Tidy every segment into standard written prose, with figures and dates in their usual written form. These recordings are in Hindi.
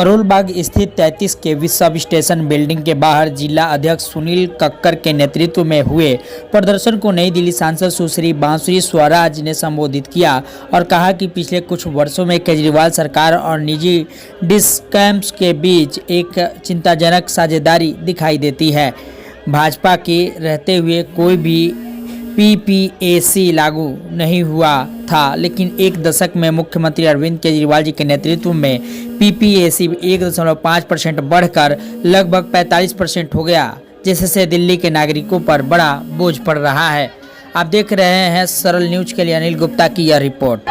करोल बाग स्थित 33 केवी सब स्टेशन बिल्डिंग के बाहर जिला अध्यक्ष सुनील कक्कर के नेतृत्व में हुए प्रदर्शन को नई दिल्ली सांसद सुश्री बांसुरी स्वराज ने संबोधित किया और कहा कि पिछले कुछ वर्षों में केजरीवाल सरकार और निजी डिस्कम्स के बीच एक चिंताजनक साझेदारी दिखाई देती है। भाजपा के रहते हुए कोई भी पीपीएसी लागू नहीं हुआ था, लेकिन एक दशक में मुख्यमंत्री अरविंद केजरीवाल जी के नेतृत्व में पीपीएसी 1.5% बढ़कर लगभग 45% हो गया, जिससे दिल्ली के नागरिकों पर बड़ा बोझ पड़ रहा है। आप देख रहे हैं सरल न्यूज के लिए अनिल गुप्ता की यह रिपोर्ट।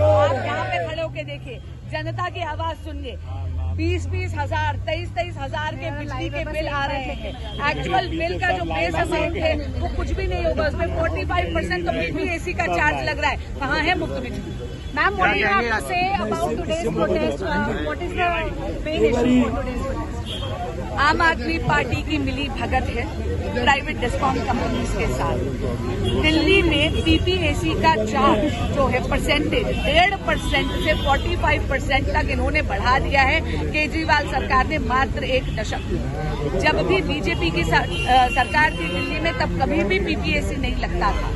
आप यहाँ पे खड़े होके देखिए, जनता की आवाज सुनिए। 20-20 हजार 23-23 हजार के बिजली के बिल आ रहे हैं। एक्चुअल बिल का जो बेस अमाउंट है वो कुछ भी नहीं होगा, उसमें 45% तो पीपीएसी का चार्ज लग रहा है। कहाँ है मुफ्त बिजली? Ma'am, what do you have to say about today's protest? What is the main issue for today's protest? Aam Aadmi party की मिली भगत है प्राइवेट डिस्कॉम कंपनीज के साथ। दिल्ली में पीपीएसी का चार्ज जो है परसेंटेज 1.5% से 45% तक इन्होंने बढ़ा दिया है केजरीवाल सरकार ने मात्र एक दशक में। जब भी बीजेपी की सरकार थी दिल्ली में तब कभी भी पीपीएसी नहीं लगता था।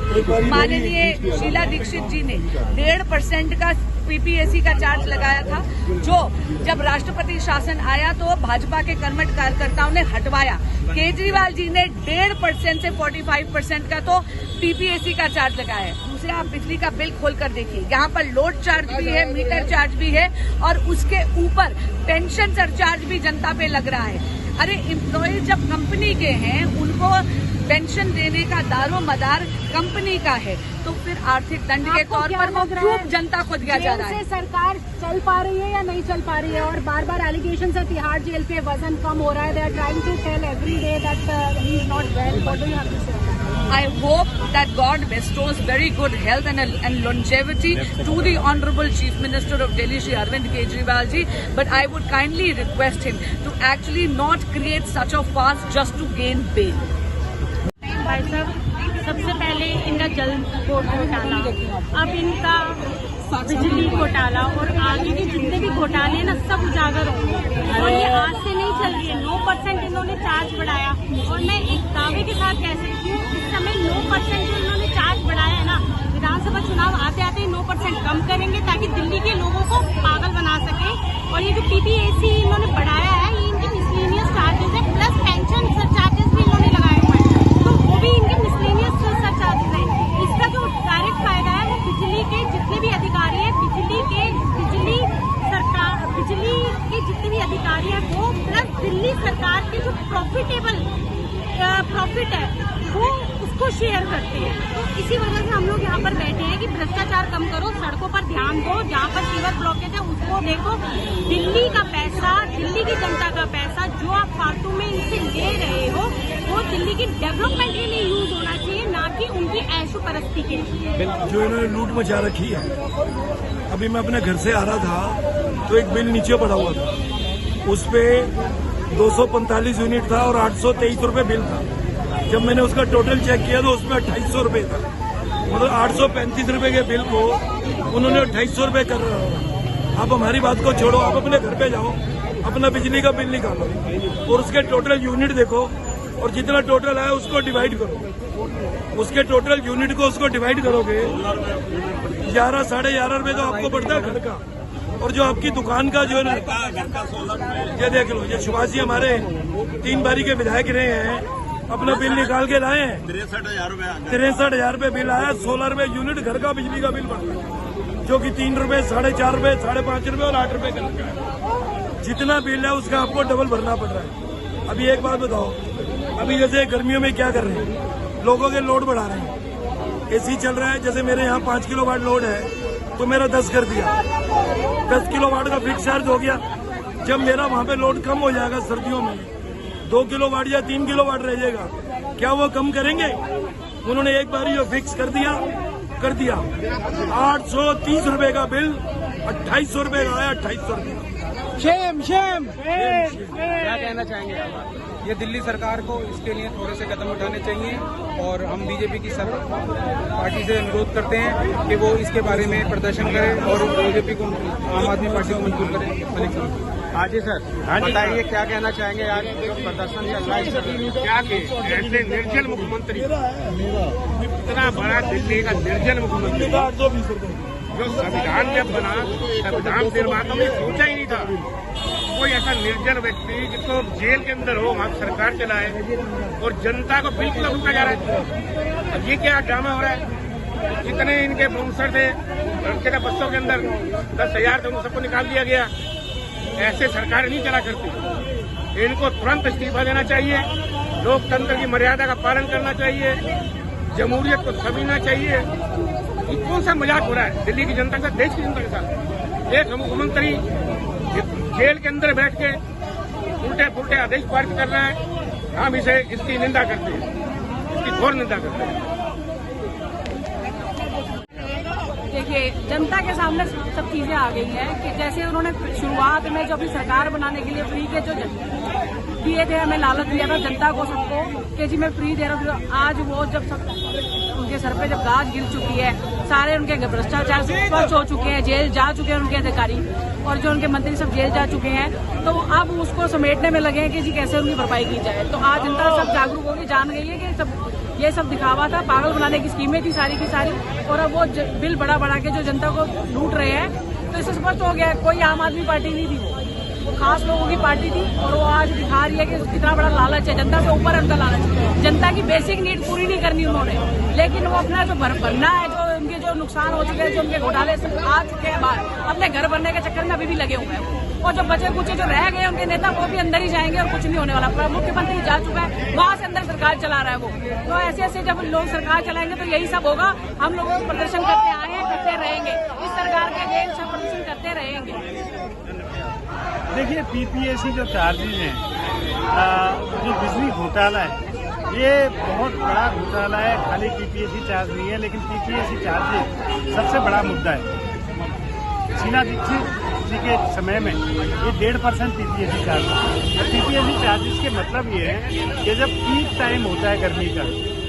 माननीय शीला दीक्षित जी ने 1.5% का पीपीएसी का चार्ज लगाया था, जो जब राष्ट्रपति शासन आया तो भाजपा के कर्मठ कार्यकर्ताओं ने हटवाया। केजरीवाल जी ने 1.5% से 45% का तो पीपीएसी का चार्ज लगाया है। दूसरे, आप बिजली का बिल खोल कर देखिए, यहाँ पर लोड चार्ज भी है, मीटर चार्ज भी है और उसके ऊपर पेंशन सरचार्ज भी जनता पे लग रहा है। अरे, एम्प्लॉय जब कंपनी के हैं उनको पेंशन देने का दारो मदार कंपनी का है, तो फिर आर्थिक दंड के तौर पर वो क्यों जनता को दिया जा रहा है? सरकार चल पा रही है या नहीं चल पा रही है? और बार बार एलिगेशन है तिहाड़ जेल पे वजन कम हो रहा है। They are trying to tell every day that he is not well. What do you have to say? I hope that God bestows very good health and longevity to the Honorable Chief Minister of Delhi, Shri Arvind Kejriwal ji. But I would kindly request him to actually not create such a fuss just to gain bail. भाई साहब, सबसे पहले इनका जल बोर्ड घोटाला, अब इनका बिजली घोटाला और आगे के जितने भी घोटाले हैं ना सब उजागर होंगे। और ये आज से नहीं चल रही है। 9% इन्होंने चार्ज बढ़ाया और मैं एक दावे के साथ कह सकती हूँ इस समय 9% जो इन्होंने चार्ज बढ़ाया है ना, विधानसभा चुनाव आते आते ही 9% कम करेंगे ताकि दिल्ली के लोगों को पागल बना सके। और ये जो पीपीएसी इन्होंने बढ़ाया है ये इनके मिसलेनियस चार्जेस है, प्लस पेंशन सरचार्जेस भी इन्होंने लगाए हुए हैं, तो वो भी इनके मिसलेनियस सरचार्जेस है। इसका जो डायरेक्ट फायदा है वो बिजली के जितने भी अधिकारी है, बिजली के जितने भी अधिकारी है वो प्लस दिल्ली सरकार के जो प्रॉफिट है वो उसको शेयर करते हैं। तो इसी वजह से हम लोग यहाँ पर बैठे हैं कि भ्रष्टाचार कम करो, सड़कों पर ध्यान दो, जहाँ पर सीवर ब्लॉकेज है उसको देखो। दिल्ली का पैसा, दिल्ली की जनता का पैसा जो आप फालतू में इनसे ले रहे हो वो दिल्ली की डेवलपमेंट के लिए यूज होना चाहिए, ना कि उनकी ऐशो परस्ती के लिए। जो इन्होंने लूट मचा रखी है। अभी मैं अपने घर से आ रहा था तो एक बिल नीचे पड़ा हुआ था, उस पे 245 यूनिट था और 823 रुपये बिल था। जब मैंने उसका टोटल चेक किया तो उसमें 2800 रुपये था। मतलब 835 रुपये के बिल को उन्होंने 2800 रुपये कर रहा है। आप हमारी बात को छोड़ो, आप अपने घर पे जाओ, अपना बिजली का बिल निकालो और उसके टोटल यूनिट देखो और जितना टोटल है उसको डिवाइड करो। उसके टोटल यूनिट को उसको डिवाइड करोगे 11 साढ़े 11 रुपये तो आपको पड़ता है घर का। और जो आपकी दुकान का जो है ना, ये देख लो, ये सुभाष जी हमारे 3 बारी के विधायक रहे हैं, अपना बिल निकाल के लाए हैं। 63,000 रुपये बिल आया। 16 रुपये यूनिट घर का बिजली का बिल बढ़ता है, जो कि 3 रुपये, 4.5 रुपये, 5.5 रुपये और 8 रुपये का लगा है। जितना बिल है उसका आपको डबल भरना पड़ रहा है। अभी एक बात बताओ, अभी जैसे गर्मियों में क्या कर रहे हैं, लोगों के लोड बढ़ा रहे हैं, एसी चल रहा है। जैसे मेरे यहाँ 5 किलोवाट लोड है तो मेरा 10 कर दिया, 10 किलोवाट का फिक्स चार्ज हो गया। जब मेरा वहाँ पे लोड कम हो जाएगा सर्दियों में, 2 किलोवाट या 3 किलोवाट रह जाएगा, क्या वो कम करेंगे? उन्होंने एक बार ये फिक्स कर दिया 830 रुपए का बिल 2800 रुपए का आया, 2800 रुपए। शेम क्या कहना चाहेंगे आप? ये दिल्ली सरकार को इसके लिए थोड़े से कदम उठाने चाहिए और हम बीजेपी की सब पार्टी से अनुरोध करते हैं कि वो इसके बारे में प्रदर्शन करें और बीजेपी को, आम आदमी पार्टी को मंजूर करें। हाँ जी सर, बताइए क्या कहना चाहेंगे? आज जो प्रदर्शन चल रहा है क्या ऐसे निर्जल मुख्यमंत्री, इतना बड़ा दिल्ली का निर्जल मुख्यमंत्री जो संविधान जब बना, संविधान निर्माताओं ने सोचा ही नहीं था कोई ऐसा निर्जल व्यक्ति जिसको जेल के अंदर हो, वहाँ सरकार चलाए और जनता को बिल्कुल भूखा जा रहा है। अब ये क्या ड्रामा हो रहा है? जितने इनके बाउंसर थे उनके बसों के अंदर 10,000 थे, उन सबको निकाल दिया गया। ऐसे सरकार नहीं चला करती। इनको तुरंत इस्तीफा देना चाहिए, लोकतंत्र की मर्यादा का पालन करना चाहिए, जमहूरियत को समझना चाहिए। ये कौन सा मजाक हो रहा है दिल्ली की जनता के साथ, देश की जनता के साथ? एक मुख्यमंत्री जेल के अंदर बैठ के उल्टे पुल्टे आदेश पारित कर रहा है। हम इसकी निंदा करते हैं, इसकी घोर निंदा करते हैं। देखिए, जनता के सामने सब चीजें आ गई हैं कि जैसे उन्होंने शुरुआत में जो अभी सरकार बनाने के लिए फ्री के जो दिए थे, हमें लालच दिया था जनता को सबको कि जी मैं फ्री दे रहा हूँ। आज वो जब सब उनके सर पे जब गाज गिर चुकी है, सारे उनके भ्रष्टाचार से स्पष्ट हो चुके हैं, जेल जा चुके हैं उनके अधिकारी और जो उनके मंत्री सब जेल जा चुके हैं, तो अब उसको समेटने में लगे हैं कि जी कैसे उनकी भरपाई की जाए। तो आज जनता सब जागरूक होगी, जान गई है कि ये सब दिखावा था, पागल बनाने की स्कीमें थी सारी की सारी, और अब वो बिल बढ़ा के जो जनता को लूट रहे हैं। तो इससे स्पष्ट हो गया कोई आम आदमी पार्टी नहीं थी, वो खास लोगों की पार्टी थी और वो आज दिखा रही है कि कितना बड़ा लालच है, जनता से ऊपर है उनका लालच। जनता की बेसिक नीड पूरी नहीं करनी उन्होंने, लेकिन वो अपना जो भरना है, जो उनके जो नुकसान हो चुके हैं, जो उनके घोटाले से आ चुके हैं बाहर, अपने घर बनने के चक्कर में अभी भी लगे हुए हैं। और जो बचे कुछ जो रह गए उनके नेता, वो भी अंदर ही जाएंगे और कुछ नहीं होने वाला। मुख्यमंत्री जा चुका है, वहां से अंदर सरकार चला रहा है वो। तो ऐसे ऐसे जब लोग सरकार चलाएंगे तो यही सब होगा। हम लोगों को प्रदर्शन करते आए हैं, करते रहेंगे, इस सरकार के अगेंस्ट प्रदर्शन करते रहेंगे। देखिए, पीपीएसी जो चार्जेज हैं, जो बिजली घोटाला है, ये बहुत बड़ा घोटाला है। खाली पीपीएसी चार्ज नहीं है, लेकिन पीपीएसी चार्जेज सबसे बड़ा मुद्दा है। शीला दीक्षित जी के समय में ये 1.5% पीपीएसी चार्ज है। पीपीएसी चार्जेस के मतलब ये है कि जब पीक टाइम होता है गर्मी का,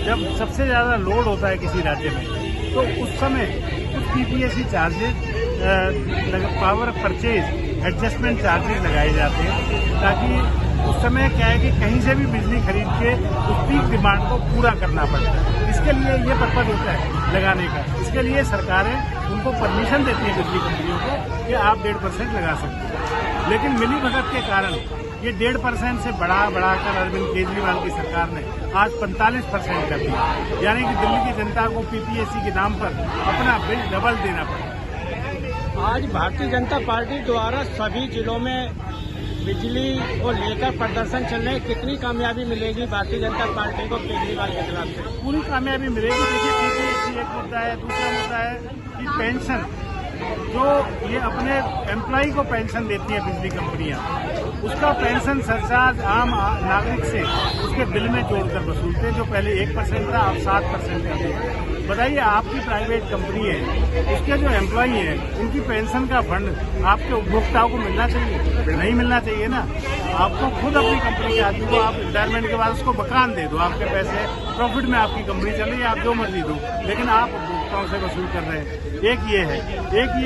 जब सबसे ज़्यादा लोड होता है किसी राज्य में, तो उस समय कुछ PPAC charges, power purchase adjustment charges लगाए जाते हैं, ताकि उस समय क्या है कि कहीं से भी बिजली खरीद के उस पीक डिमांड को पूरा करना पड़ता है। इसके लिए ये पर्पज होता है लगाने का। इसके लिए सरकारें उनको परमिशन देती है बिजली कंपनियों को कि आप 1.5% लगा सकते हैं। लेकिन मिली भगत के कारण ये 1.5% से बढ़ाकर अरविंद केजरीवाल की सरकार ने आज 45% कर दिया। यानी कि दिल्ली की जनता को पीपीएसी के नाम पर अपना बिल डबल देना पड़ा। आज भारतीय जनता पार्टी द्वारा सभी जिलों में बिजली को लेकर प्रदर्शन चल रहे हैं। कितनी कामयाबी मिलेगी भारतीय जनता पार्टी को केजरीवाल के खिलाफ से? पूरी कामयाबी मिलेगी। देखिए, पीपीएसी एक मुद्दा है, दूसरा मुद्दा है कि पेंशन, जो ये अपने एम्प्लॉय को पेंशन देती है बिजली कंपनियां, उसका पेंशन सरचार्ज आम नागरिक से उसके बिल में जोड़कर वसूलते हैं। जो पहले 1% था, अब 7% कर दिया। बताइए, आपकी प्राइवेट कंपनी है, उसके जो एम्प्लॉय हैं, उनकी पेंशन का फंड आपके उपभोक्ताओं को मिलना चाहिए? नहीं मिलना चाहिए ना। आपको खुद अपनी कंपनी के आदमी को आप रिटायरमेंट के बाद उसको मकान दे दो, आपके पैसे प्रॉफिट में आपकी कंपनी चल रही है, आप जो मर्जी दो, लेकिन आप उपभोक्ताओं से वसूल कर रहे हैं। एक ये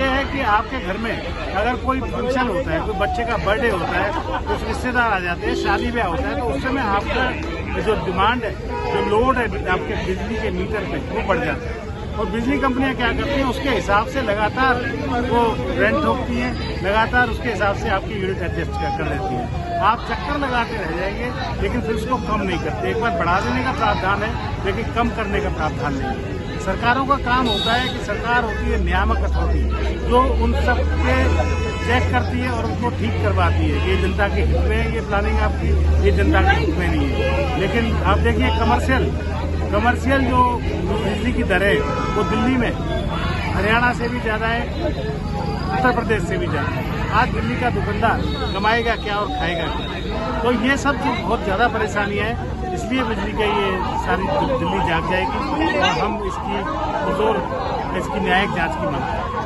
है कि आपके घर में अगर कोई फंक्शन होता है, कोई बच्चे का बर्थडे होता है, कुछ रिश्तेदार आ जाते हैं, शादी ब्याह होता है, तो उस समय आपका जो डिमांड है, जो लोड है आपके बिजली के मीटर पे, वो बढ़ जाता है। और बिजली कंपनियां क्या करती हैं, उसके हिसाब से लगातार वो रेंट ठोकती हैं, लगातार उसके हिसाब से आपकी यूनिट एडजस्ट कर देती हैं। आप चक्कर लगाते रह जाएंगे, लेकिन फिर उसको कम नहीं करते। एक बार बढ़ा देने का प्रावधान है, लेकिन कम करने का प्रावधान नहीं है। सरकारों का काम होता है कि सरकार होती है नियामक अथॉरिटी, जो उन सब के चेक करती है और उनको ठीक करवाती है। ये जनता के हित में है, ये प्लानिंग आपकी, ये जनता के हित में नहीं है। लेकिन आप देखिए, कमर्शियल कमर्शियल जो बिजली की दरें वो दिल्ली में हरियाणा से भी ज़्यादा है, उत्तर प्रदेश से भी ज़्यादा है। आज दिल्ली का दुकानदार कमाएगा क्या और खाएगा क्या? तो ये सब जो बहुत ज़्यादा परेशानी है, इसलिए बिजली का ये सारी दिल्ली जाग जाएगी और हम इसकी पुरजोर इसकी न्यायिक जांच की मांग करते हैं।